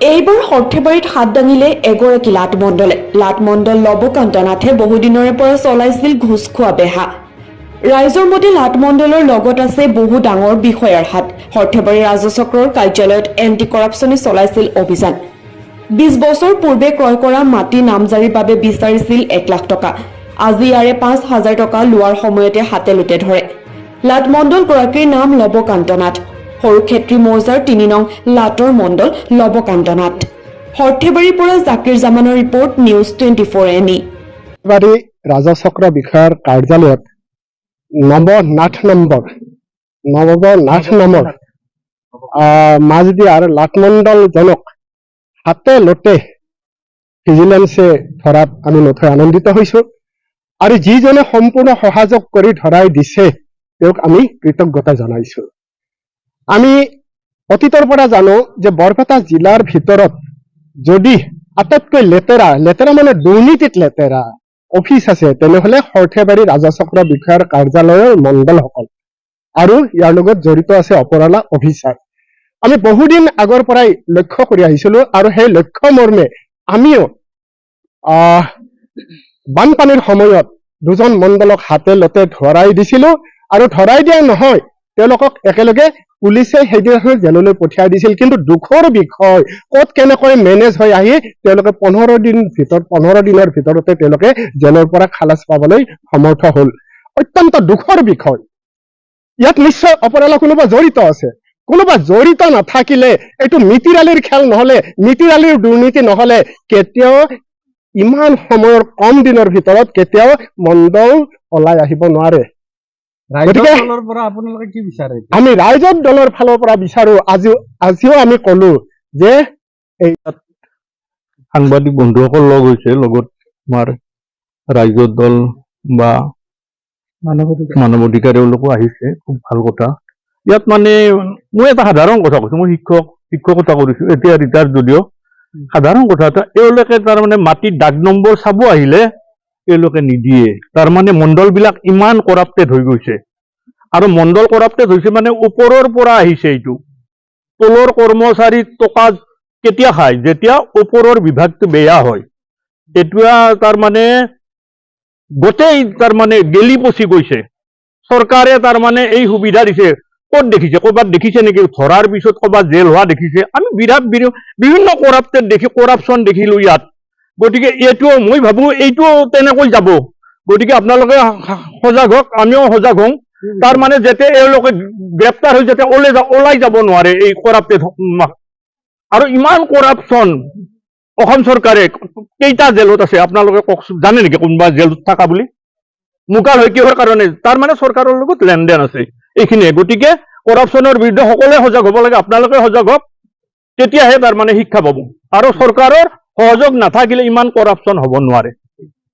এইবাৰ সৰ্থেবাৰীত হাত দাঙিলে এগৰাকী লাটমণ্ডলে। লাটমণ্ডল লৱকান্ত নাথে বহুদিনৰে পৰা চলাইছিল ঘোষ খোৱা বেহা। ৰাইজৰ মতে লাটমণ্ডলৰ লগত আছে বহু ডাঙৰ বিষয়াৰ হাত। সৰ্থেবাৰী ৰাজচক্ৰৰ কাৰ্যালয়ত এণ্টি কৰাপশ্যনে চলাইছিল অভিযান। 20 বছৰ পূৰ্বে ক্ৰয় কৰা মাটি নামজাৰিৰ বাবে বিচাৰিছিল 1 লাখ টকা। আজি ইয়াৰে 5,000 টকা লোৱাৰ সময়তে হাতে লোটে ধৰে। লাটমণ্ডল গৰাকীৰ নাম লৱকান্ত নাথ। সৰুক্ষেত্ৰী মৌজাৰ 3 নং লাটৰ মণ্ডল লৱকান্ত নাথ। সৰ্থেবাৰীৰ পৰা জাকিৰ জামানৰ ৰিপৰ্ট, নিউজ 24 NE। সৰ্থেবাৰী ৰাজচক্ৰ বিষয়াৰ কাৰ্যালয়ত নৱনাথ নামৰ মাজদিয়াৰ লাটমণ্ডলজনক হাতে লোটে ভিজিলেন্সে ধৰাত আমি নথৈ আনন্দিত হৈছো আৰু যিজনে সম্পূৰ্ণ সহযোগ কৰি ধৰাই দিছে তেওঁক আমি কৃতজ্ঞতা জনাইছো। আমি অতীতৰ পৰা জানো যে বৰপেটা জিলাৰ ভিতৰত যদি আটাইতকৈ লেতেৰা মানে দুৰ্নীতিত লেতেৰা অফিচ আছে তেনেহলে সৰ্থেবাৰী ৰাজচক্ৰ বিষয়াৰ কাৰ্যালয়ৰ মণ্ডলসকল আৰু ইয়াৰ লগত জড়িত আছে অপৰালা অফিচাৰ। আমি বহুদিন আগৰ পৰাই লক্ষ্য কৰি আহিছিলো আৰু সেই লক্ষ্য মৰ্মে আমিও বানপানীৰ সময়ত 2জন মণ্ডলক হাতে লতে ধৰাই দিছিলো আৰু ধৰাই দিয়া নহয়, তেওঁলোকক একেলগে পুলিচে সেইদিনাখন জেললৈ পঠিয়াই দিছিল। কিন্তু দুখৰ বিষয় ক'ত কেনেকৈ মেনেজ হৈ আহি তেওঁলোকে 15 দিনৰ ভিতৰতে তেওঁলোকে জেলৰ পৰা খালাচ পাবলৈ সমৰ্থ হল। অত্যন্ত দুখৰ বিষয়। ইয়াত নিশ্চয় অপৰালা কোনোবা জড়িত আছে। কোনোবা জড়িত নাথাকিলে এইটো মিতিৰালিৰ খেল নহলে, মিতিৰালিৰ দুৰ্নীতি নহলে কেতিয়াও ইমান সময়ৰ কম দিনৰ ভিতৰত কেতিয়াও মণ্ডল ওলাই আহিব নোৱাৰে। গতিকে আমি ৰাইজৰ দলৰ ফালৰ পৰা বিচাৰো, আজিও আমি কলো যে এই সাংবাদিক বন্ধুসকল লগ হৈছে, লগত আমাৰ ৰাইজৰ দল বা মানৱ অধিকাৰ তেওঁলোকো আহিছে, খুব ভাল কথা। ইয়াত মানে মই এটা সাধাৰণ কথা কৈছো, মই শিক্ষকতা কৰিছো, এতিয়া ৰিটায়াৰ যদিও সাধাৰণ কথা এটা, এওঁলোকে তাৰমানে মাটিৰ দাগ নম্বৰ চাব আহিলে এওঁলোকে নিদিয়ে। তাৰমানে মণ্ডল বিলাক ইমান কৰাপ্টেড হৈ গৈছে আৰু মণ্ডল কৰাপ্টেড হৈছে মানে ওপৰৰ পৰা আহিছে। এইটো তলৰ কৰ্মচাৰী টকা কেতিয়া খায়, যেতিয়া ওপৰৰ বিভাগটো বেয়া হয়, তেতিয়া তাৰমানে গোটেই তাৰমানে গেলি পচি গৈছে। চৰকাৰে তাৰমানে এই সুবিধা দিছে, ক'ত দেখিছে? ক'ৰবাত দেখিছে নেকি? ধৰাৰ পিছত ক'ৰবাত জেল হোৱা দেখিছে? আমি বিভিন্ন কৰাপশ্যন দেখিলো ইয়াত। গতিকে এইটোও মই ভাবো এইটোও তেনেকৈ যাব। গতিকে আপোনালোকে সজাগ হওক, আমিও সজাগ হওঁ। তাৰমানে যাতে এওঁলোকে গ্ৰেপ্তাৰ হৈ যাতে ওলাই যাব নোৱাৰে এই কৰাপ্টেড। আৰু ইমান কৰাপশ্যন অসম চৰকাৰে কেইটা জেলত আছে আপোনালোকে কওকচোন, জানে নেকি কোনোবা জেলত থকা বুলি? মুকাল হয় কিহৰ কাৰণে? তাৰমানে চৰকাৰৰ লগত লেনদেন আছে এইখিনিয়ে। গতিকে কৰাপশ্যনৰ বিৰুদ্ধে সকলোৱে সজাগ হ'ব লাগে, আপোনালোকে সজাগ হওক, তেতিয়াহে তাৰমানে শিক্ষা পাব। আৰু চৰকাৰৰ সহযোগ নাথাকিলে ইমান কৰাপশ্যন হ'ব নোৱাৰে।